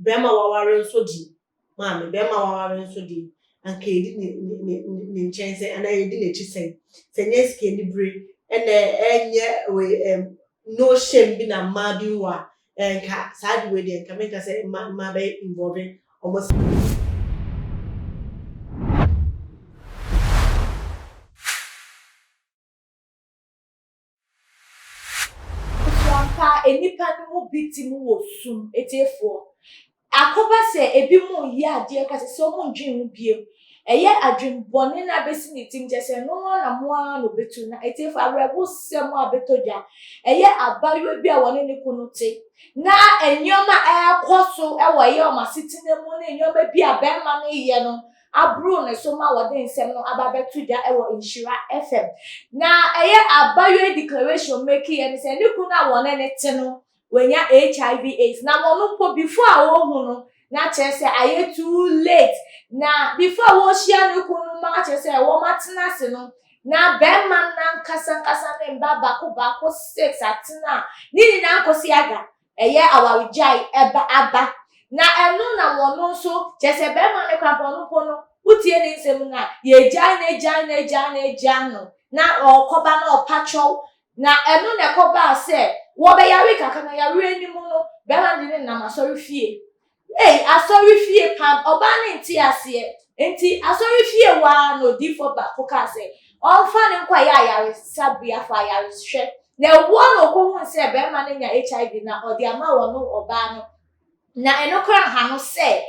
bema waware nso di maame bema waware nso di anka edi ni nchense ana edi ne chisen senye ske ni bre enye we no shame bi na ma bi wa enka side we dey enka make say ma be involving almost enipa no biti mu wo sum etefo akoba se ebi mu yi ade ka se o mu ndwen mu biem eye adwenbone na besi ni tim je se no na mo no betu na etefo awrebo sem abetoja eye abayo bi a woni ne kunu te na enyoma ekoso ewo ye o masitine mu na enyoma bi a bema no ye no abro ne so ma wode nsem no ababetuja ewo Inshira FM na eye abayo declaration make ye se ne kunu a woni ne te no wenya HIV AIDS na wonu po before a wo hu no na chese aye too late na before wo shia ne kunu ma chese wo matena se no na bema na nkasa ne mbaba ko ba ko 6 atena ni na nkosi aga eye awarijai eba aba na enu na wonu so chese bema ne kwampo no po no utie ne nsem na ye jai no na okoba na opacho na enu ne koba se wo be yare kaka na yare animu no be ma ndi na masori fie asori fie pam oba na nti ase enti asori fie wa no di for ba ko ka se onfa ne kwa ya yare sabia fa yare hwe na wo no ko hu se be ma nya HIV na odi ama wo no oba no na enokra ha no se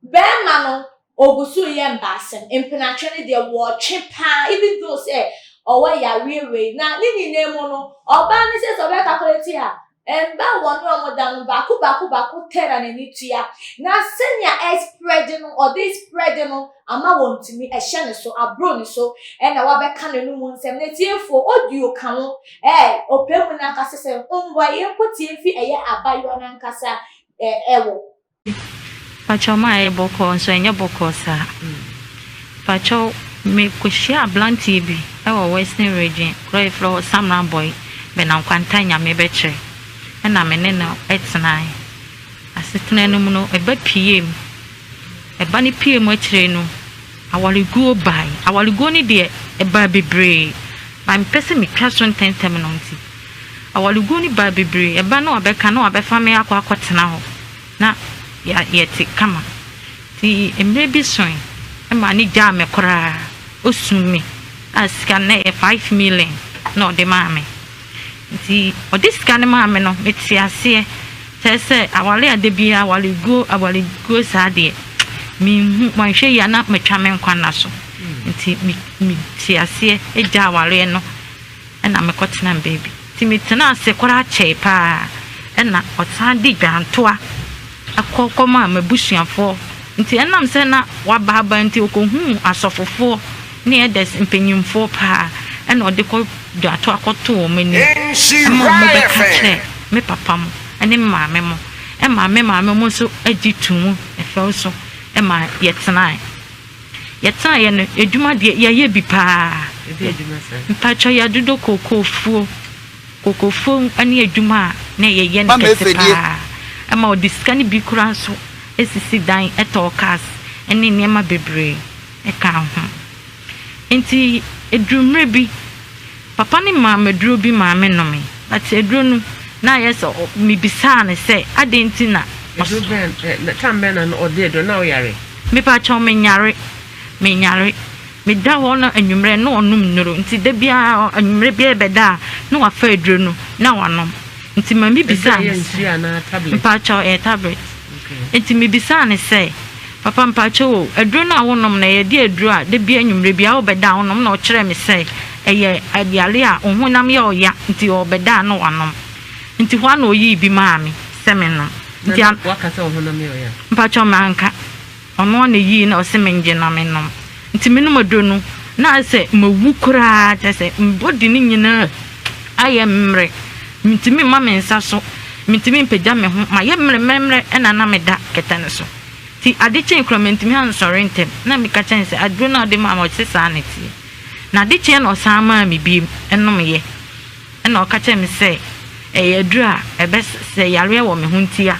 be ma no ogusu ye mbasem impinatwe ne de wo twepa even though say owa yare we na nini nemu no oba ni se so be calculate a emba wonu omodan baku tera na nitua na senya spread no or this spread no ama wontimi ehye ne so abro ne so na wa be ka ne no mu nsem na tiefo audio ka ho opemu na nkasa se ngwa ye kotie fi eye abayo na nkasa ewo pacho ma boko so enye boko sa pacho me kushia blanti bi ewo western region cry flow samran boy be na kwantanya me betre na me ne no etnai asetena no mu no eba piem eba ni piem akire no awaliguo ni de eba bebre ba mpese me twaso ntentem no nti awaliguo ni ba bebre eba no abeka no abefa me akotena ho na ya yeti kama ti emre bi soin ma ni ja me kora osumi asika na 5 million no de mame nti odisika ne mame no metiase sese awale adebia awaliguo sade mi manhwe ya na metwa me nkwa na so nti mi tiase eja awale no na me kotena baby ti metena ase kora chepa na otandi gbantoa akokoma mabusuafo nti enam se na wababa nti okohu asofofo ne edes mpenyimfo pa na odeko dato akoto mani me papa mo ene maame mo maame mo so agitu mu efe so ma yetena ye no eduma de ye bi pa mpacho ya dudo kokofuo ane eduma na ye ne kete ama odiska ni bi kura so esisi dan etokas ene niema bebre eka ho enti edrumre bi papa ni maame duro bi maame no me ati eduro no na yeso mi bisa ne se adenti na na tambe na ode do na oyare me pa cho me nyare me da ho na anwumre na onum nuro nti da bia anwumre bia beda na wafa eduro no na wanom nti ma mi bisa mpa cho tablet nti mi bisa ne se papa mpa cho eduro na wonom na ye de eduro a da bia anwumre bia wo beda wonom na o kire me se eye adiale a ohunam ye oya nti obeda no wanom nti hwa na oyi bi maami semeno nti wakasa ohunam ye oya mpacho manka ono na yi na osemenje na menom nti menum adonu na se mawu kura tese mbodi ni nyina aye mre nti mi ma mensa so nti mi pegya me ho ma ye mre na na meda ketane so ti adeche nkromenti mi han sore ntem na mi ka chense adru na de ma sesa aneti na de che no sama mi bi enom ye na o ka che mi se edru a ebe se yare wo me huntia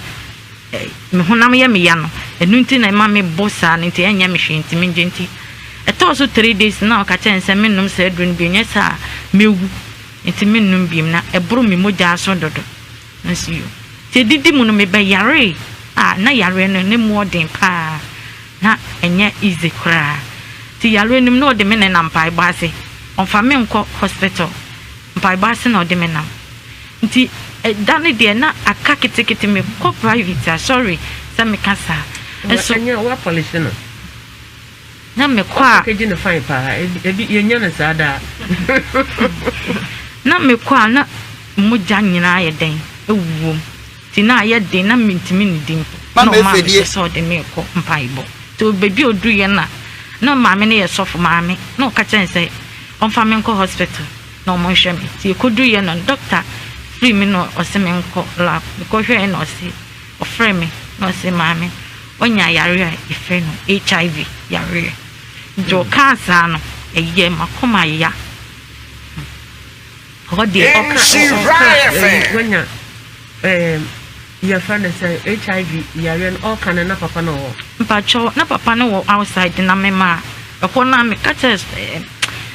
me honam ye me ya no enu nti na ma me bossa nti enya me hwe nti me nti eto so 3 days na o ka chen se me num se adru no bi nya sa mewu nti me num bi na ebro me moja so dodo nsi yo ti didi mu no me be yare na yare no ne mo den pa na enye easy kra ti yare nim no de me ne nam pai ba se on fa me nko hospital pai ba se na de me nam nti dane de na aka kitikiti me ko private sorry sa me kasa eso nya wa police no na me kwa ke gine fine pa ebi yenya na sada na me kwa na moja nyina ye den ewuom ti na ye den na mintimi ni dim ma me fedie so de me ko mpaibo to bebi odu ye na maame ne ye sofo maame na o ka chen say on fa me nko hospital na mo hwe me ti ko du ye no doctor free me no o se me nko lab ko hwe no se o free me no se maame onya yare a ife no HIV yare jo cancer no eye makoma ya ho de wanya ya fana say HIV yare no kan na papa no mpacho na papa no wo outside na me ma e ko na me ka test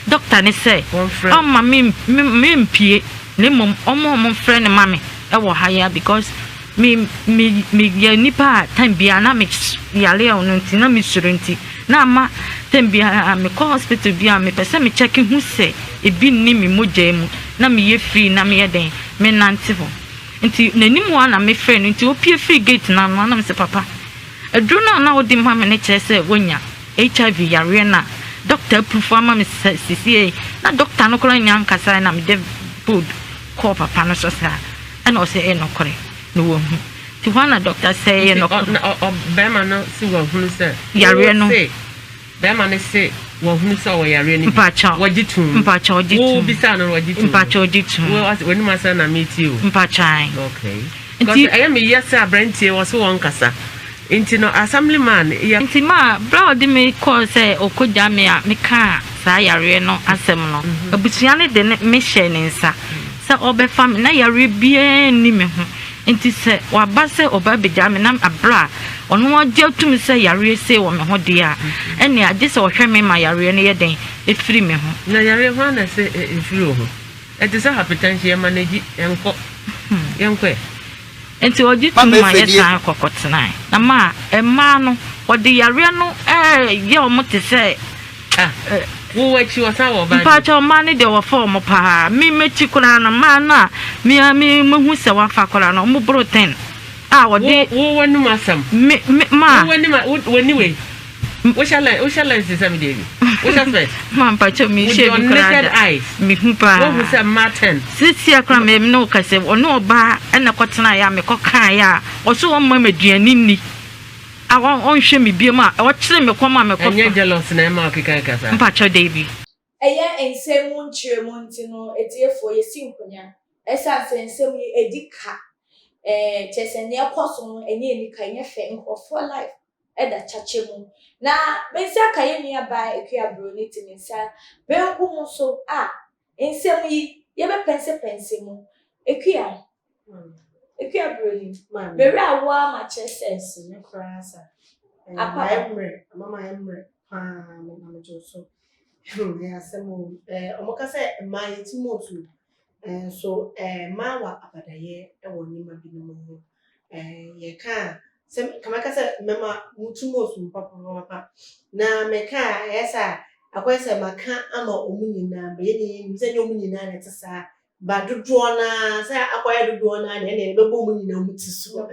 doctor ne say o ma me mpie ne mom omo friend ne mame e wo haya because me ya nipa time bia na me yale o no ntina me surenti na ma time bia me ko hospital bia me pese me check hu se ebi ni me moja mu na me ye free na me ye den me nante ho nti nanim wa na me friend nti opie free gate na no na me se papa edru na odi ma me ne kire se wonya HIV yare na doctor proof ama me CCA na doctor no kora nya nkasa na me de food call papa no so sa and o say no kore no wo hu ti wana doctor say no be ma no si wo hunu se yare no be ma ne se wo hunu se wo yare ni mpacha wajitum wo bisa no wajitum mpacha wajitum wo ni ma sa na meti o mpacha okay because I am yes abrantie wo so won kasa inti no assemblyman ya inti ma bra odi me call say okoja me a me ka sa yare no asem no abusia ne de me share ne nsa sa obe fam na yare bia ni me ho inti se wa ba se oba beja me na abra ono agye tumi se yare se wo me ho de a ene agye se wo hwe me ma yare ne ye den e free me ho na yare ho na se e free ho e ti se hypertension manage enko enti oji tumi ma ye san kokotena na ma e ma no odi yare no ye o mo te se wo wachi wasa wo ba mpacha ma ne de wo form pa mi mechi kura na ma na mi hu se wa fa kura no mo protein wodi wo wanu masam ma wani we wo shall se sam de wo shall first ma mpacha mi she mi kura mi hu pa wo hu se Martin sisi akra me no ka se ono ba na kotena ya me kokan ya o so wo ma meduani ni awon on hwe me biema o kire me kwama me ko anya jealous na ma okika kasa mpacha David eye ensem nchire mo ntino etiefo yesi nkonya esa ensem ye edika chese ne akoso no enye enika enye fe nkofo life eda chache mu na mensi akaye nua ba ekua bro ni timinsa benku mu so ensem yi ye be pense mu ekua bro ni beru awa ma chese ne frasa mama emre mama joso ya semo omoka se ma yetimotu so ma wa abadaye ewo nyima bi no mo ye ka se kamaka se mema mutumosu papa na meka esa akwese maka ama omunyina be ye ni se nyo omunyina na tsa ba dodo na se akwaya dodo na na bebo omunyina mutiso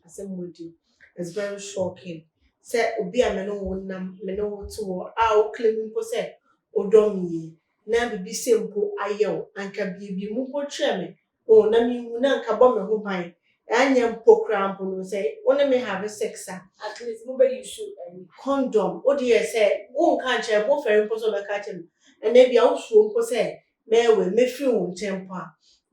asem it's very shocking say obi a me no to o claim ko say odomi na bibi sempo ayew anka bibi mu ko tweme o na mi hu na anka bo me ho ban anya mpo krampo no say wona me have sex at least mo be use condom o dey say won kan che bo fere mpo so be ka che and na bia wo suo mpo say me free won tempo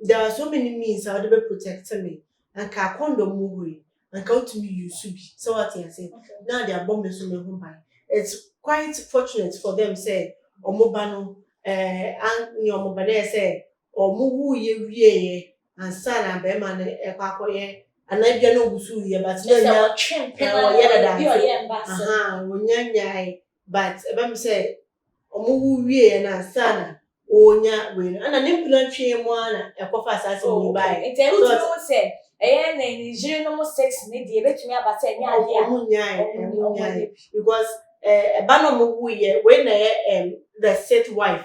there are so many means how to protect me anka condom mo hui and come to me use be so what you say now they are bombing so me home by it's quite fortunate for them say omoba no an ni omoba na say omo wu ye wie and sana be ma na ekwakoye ana bia no gusu ye but Just no nya trim wonya but ebem say omu wie na sana onya we ana ne mpula twe mu ana ekofa asase ni bai nti e utumi say na Nigeria no mo sex ni de betumi aba say nya ade a omu because eba no mo we when the sixth wife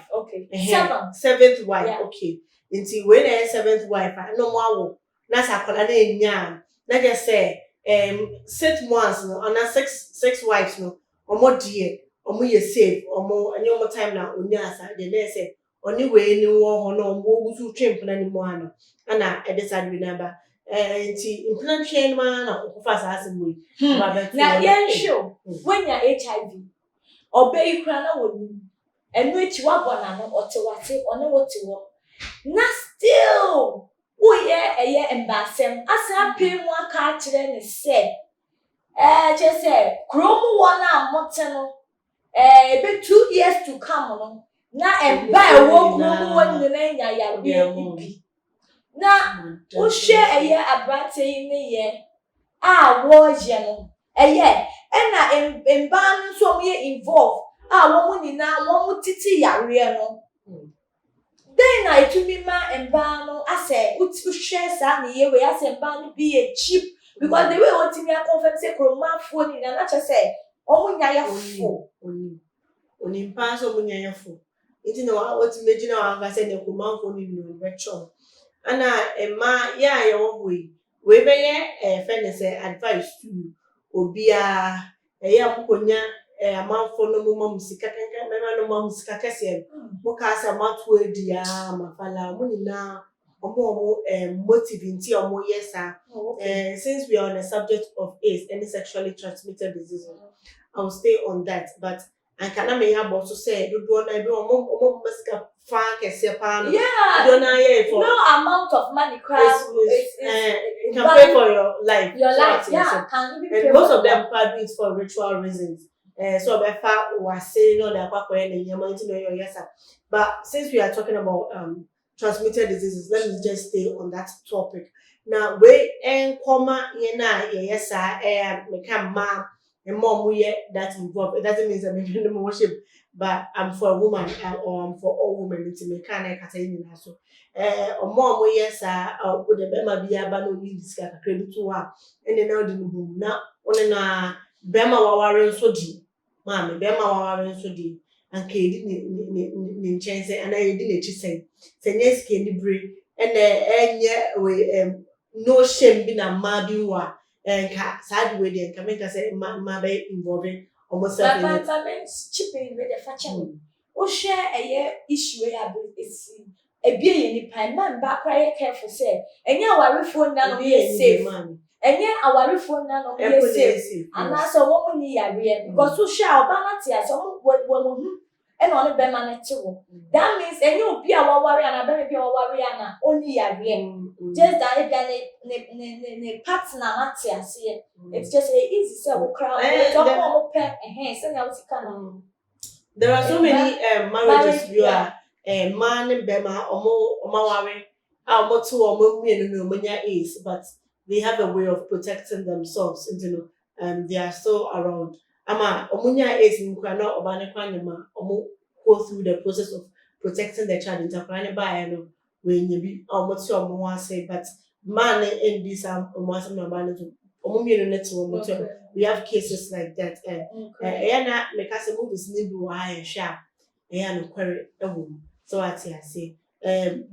seventh wife okay nti when seventh wife no mo awo na sakola na enya na just say 6 months no and 6 wives no omo die omo ye save omo any omo time na onya asa de na say oni we ni wo ho no omo gusu twemp na ni mo ano ana e decide we number nti implant chain ma na okufa asase mu na yen show when your HIV obey kra na woni enu echi wa bona no otewate one wote wo na still eye embasem asa pem aka kire ne se je say kromu wona mote no be 2 years to come no na emba ewo kromu woni na nya ya bi na wo share eye abrante ni ye wo je no na emba nso mo ye involve wo mu ni na wo mu titi yare no then I to me ma emba no ase uti share sa na ye we ase emba no be cheap because the way what me confirm say kroma phone ni na che say o mu nya ya fo oni mpa so mu nya ya fo iti na what me gina wa ga say na kroma phone ni no retro ana emma ya ye wo we be ye friend say advice to obia amukonya amanfo no mo musika kankan mema no mo musika kese mo ka sa matu edia mafala mo nyina omo motivate omo yesa since we are on the subject of AIDS, any sexually transmitted disease, I will stay on that, but I cannot me able to say do na be omo musika fa kese pa no do na ye for no amount of money crash you can pay for your life can you be and most of them probably it's for ritual reasons. So befa was saying no that but since we are talking about transmitted diseases, let me just stay on that topic. Now we comma yes me can ma and mom we that involved. It doesn't mean that me worship, but I'm for a woman or I'm for all women to me can I so or mom we yes would the bema be a bano need this credit to her and then now the boom now on na bema wawaren so di mama bema wawaren so di anka edi ni nchense ana edi na chi sen senyeske ni bre enye we no shame bi na ma bi wa enka sad we dey enka make say ma be involving almost self but chipping with the fashion o share a issue we have is ebie ye ni pan man ba cry careful say enye awarefo na no be safe enye awarefo na no be safe ana so wo mu ni yare because so share oba na tia so wo and on be man wo that means enye obi a waware ana be a waware ana only yare just that if ne partner na tia say it's just easy say we crowd so say na utika there are so many marriages you are man and bema omaware omo to omo mienu no manya is but they have a way of protecting themselves and they are still around ama omunya is nkwa na obane kwanyema omo go through the process of protecting the child intercrane by no when you be omo to omo wan say but man in this omo asem na ba no omo mienu net omo to we have cases like that na make us movies ni bi wa sharp no query ewo so I say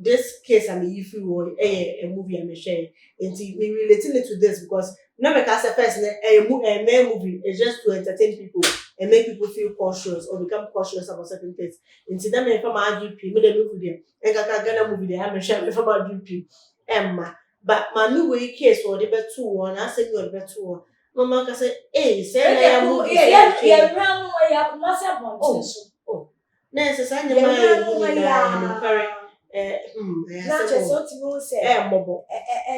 this case I mean if you were a movie I'm share and we relating it to this because no make us a person a movie is just to entertain people and make people feel cautious or become cautious about certain things. Into them from RGP, made a movie there, and I got a movie there, I'm share from RGP, Emma. But my new way case or the better two one, I said you're the better one. Mama can say, hey, say I movie. Oh, necessarily my correct. Not just what you say, mobile,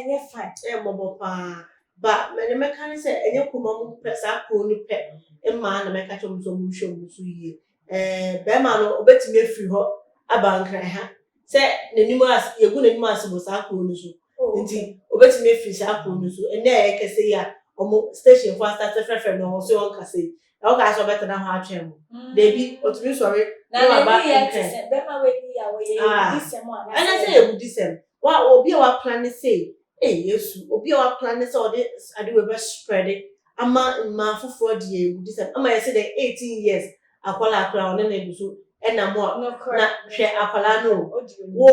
you're fine. Mobile pa. But many mechanics say, and you come on press up on the pet, and man, make a chum so show ye. Bemano, bet me free her a bank. Say, the numerous, you're good and massive was our cruise. nti obetumi free sa ko no so ene e kese ya omo station for start frefre no so on kase e o ka so better na ho atwen mo debi otumi sorry na ba nke be ma we ni ya we ye disem ana ana say e disem wa obi a wa plan say yesu obi a wa plan say o de ade we be spread ama ma foforo de e disem ama ye say the 18 years akwala akra one na eguso ena mo na hwe akwala no wo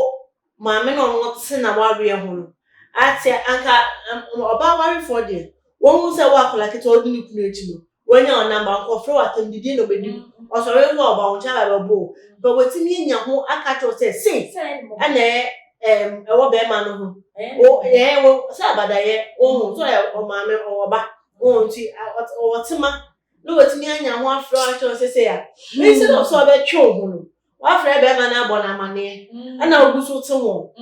ma me no no tse na wa re ho no ati anka oba wari for de won say wa akwala kete odi ni kunu echi no wonya on number ko fro atam didi no bedi o so re no oba on cha ba bo but wetimi enya ho aka to say ana e wo be ma no ho o wo say abada ye o so e o ma me o ba o nti o tima no wetimi anya ho afro acho say ya instead of so be twe ho no wa afro be ma na abona amane ana oguso te wo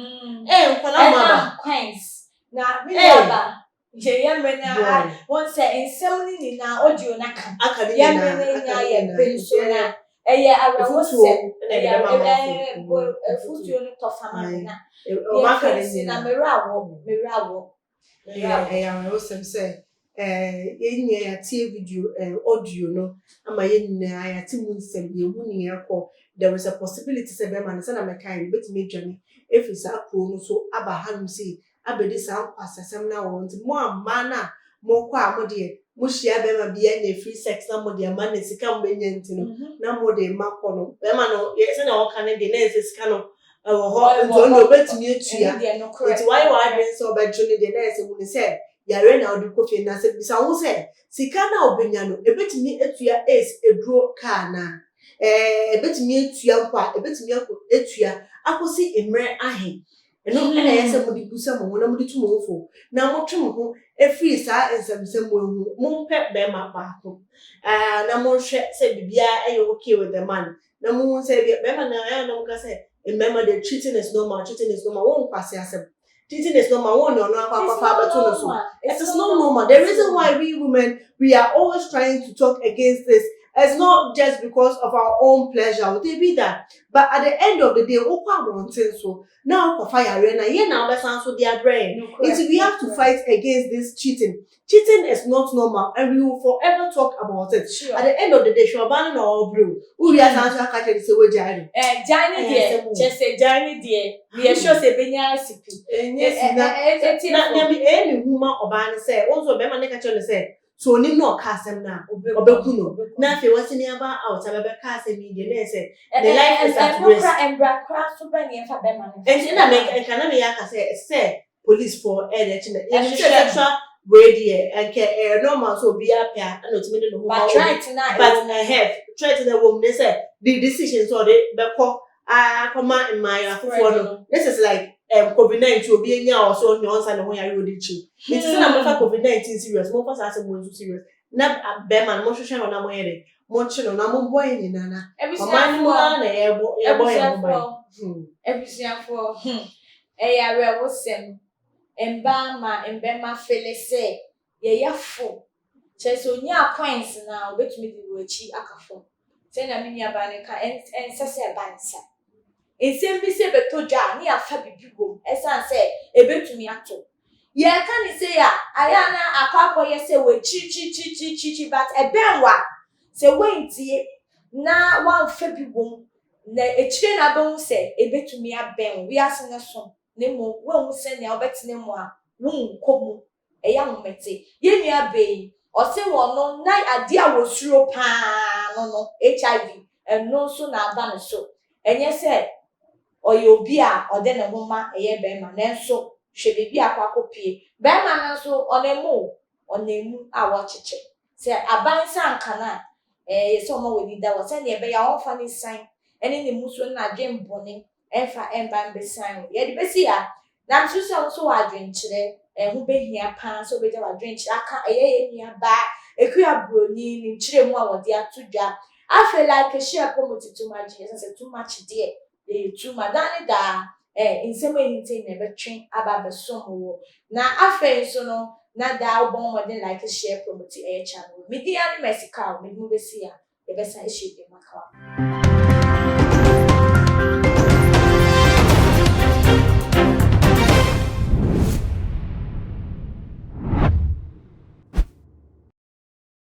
nkwala ma ba queens na me ba je ya me na won say ensem ni na audio na kan ya me na nya ye penso na eye arawo se futu no to fama na o ma kan ni na merawo ya o sem say yenye ya tie video audio no ama yenna ya timu nsem ye hu ni ekọ there is a possibility say be man say na me kan betime dwane efisa akro no so aba hanum say abedi sa kwasasem na won ti mo amma na mo kwa mo de mo hia be ma bia na free sex na mo de ma na sika mo benya ntino na mo de makọ no be ma no ye say na wo kan de na sika no ho nto no betime etua it why wa adwen so be jone de na say mo ni say yare na odi kofi na say bisa wo say sika na obenya no ebetime etua eduro car na ebetime etua kwa ebetime etua akosi emre ahe eno na yese mo di busa mo na mo di tumo fo na mo twem ho efri sa ensem mo hu mo pe be ma ba ko na mo hwe say bibia ayo okay with the man na mo say be ma na mo ka say remember the cheating is normal won kwase asem cheating is normal won no akwa beto no so it is not normal. The reason why we women we are always trying to talk against this it's not just because of our own pleasure they be that but at the end of the day okwa wanting so now for fire na ye na obesan so their brain we have to fight against this cheating is not normal and we will forever talk about it at the end of the day sure ban no bro we are answer catch say we jai jai there just say jai there we are sure say benya recipe na me any woman oba say also be ma ne catch say so ni no ka asem na obeku no na fe wasini aba out aba be ka asem de na say the life is at risk embra crash so be ne fa be ma no and na me kana me ya ka say police for air and sexual radio and normal so be apia and not me no but right now but I have try to the woman say the decisions or the be come in my for this is like COVID-19 obi enya also no answer no ya you dey chi it is na me fa COVID-19 serious mo fa say mo serious na be man mo hwehwe no na mo yede mo chi no na mo boy ni na na man mo na ebo ebusiafo ya we wo sem embema felese ye yafo cheso nya points na obetumi di wo chi akafo say na me nya ba ne ka ensese bansa ensem bi se beto dwa ni afa bibibom esan se ebetumi ato ye ka ni se ya aya na akwapo ye se we chi but ebenwa se we ntie na wan fa bibom na echire na be hu se ebetumi aben wi ase ne so nemo we hu se ne obetine mu a wu nkomu eya humete ye nua be o se wono na ade a wosuro pa no HIV no so na aba ne so enye se oyobi a ode ne homa eye be ma na so hwe bebi akwakopie be ma na so onemu a wo cheche se abansa nkana ye so mo we dida wo se ne be ya won fa ni san ene ne muso na adwen bone enfa emba mbesan ye de besi ya na so so wa adwen kire hu behia pa so be ja wa adwen kire aka eye nua ba ekua broni ni kire mu a wo de atodwa I feel like share promote too much yes too much there too madani da insemo anything never train about the somo na afen so no na da obon modern like share promote channel media ni messika me mu besi ya e besa e share de maka